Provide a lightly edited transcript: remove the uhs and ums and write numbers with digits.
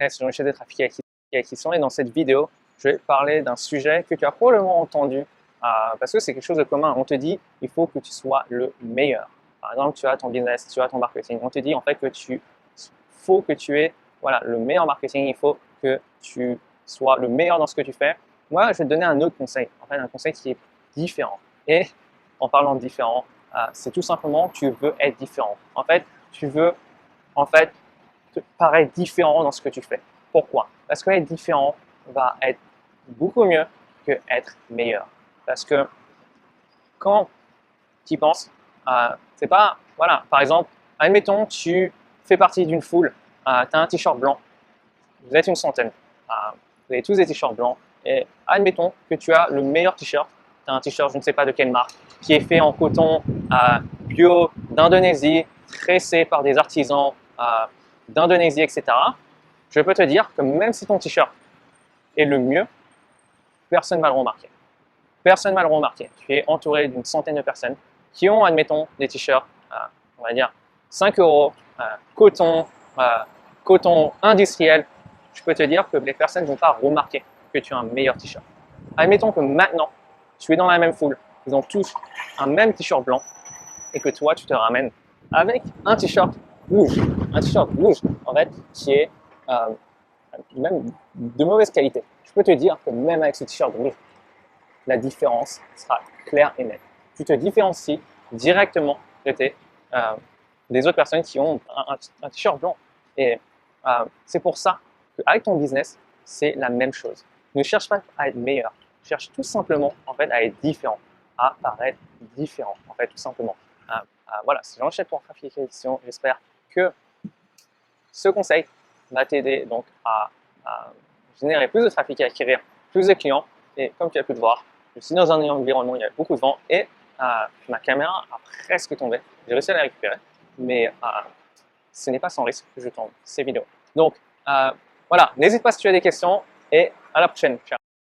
C'est Jean-Michel de Trafic et Acquisition et dans cette vidéo, je vais parler d'un sujet que tu as probablement entendu parce que c'est quelque chose de commun. On te dit il faut que tu sois le meilleur. Par exemple, tu as ton business, tu as ton marketing. On te dit en fait que faut que tu aies voilà, le meilleur marketing, il faut que tu sois le meilleur dans ce que tu fais. Moi, je vais te donner un autre conseil, en fait un conseil qui est différent. Et en parlant de différent, c'est tout simplement tu veux être différent. En fait, tu veux en fait te paraître différent dans ce que tu fais. Pourquoi? Parce que être différent va être beaucoup mieux que être meilleur. Parce que quand tu y penses, c'est pas, voilà, par exemple, admettons, tu fais partie d'une foule, tu as un t-shirt blanc, vous êtes une centaine, vous avez tous des t-shirts blancs, et admettons que tu as le meilleur t-shirt, tu as un t-shirt, je ne sais pas de quelle marque, qui est fait en coton bio d'Indonésie, tressé par des artisans d'Indonésie, etc. Je peux te dire que même si ton t-shirt est le mieux, personne ne va le remarquer. Personne ne va le remarquer. Tu es entouré d'une centaine de personnes qui ont, admettons, des t-shirts, on va dire 5 euros, coton, coton industriel. Je peux te dire que les personnes ne vont pas remarquer que tu as un meilleur t-shirt. Admettons que maintenant, tu es dans la même foule, ils ont tous un même t-shirt blanc et que toi, tu te ramènes avec un t-shirt rouge. Un t-shirt rouge, en fait, qui est même de mauvaise qualité. Je peux te dire que même avec ce t-shirt rouge, la différence sera claire et nette. Tu te différencies directement des autres personnes qui ont un t-shirt blanc. Et c'est pour ça qu'avec ton business, c'est la même chose. Ne cherche pas à être meilleur. Cherche tout simplement en fait, à être différent, à paraître différent, en fait, tout simplement. Voilà, c'est Jean-Michel pour Trafic et Acquisition. J'espère que ce conseil va t'aider donc à générer plus de trafic, à acquérir plus de clients. Et comme tu as pu le voir, je suis dans un environnement où il y a beaucoup de vent et ma caméra a presque tombé. J'ai réussi à la récupérer, mais ce n'est pas sans risque que je tourne ces vidéos. Donc voilà, n'hésite pas si tu as des questions et à la prochaine. Ciao.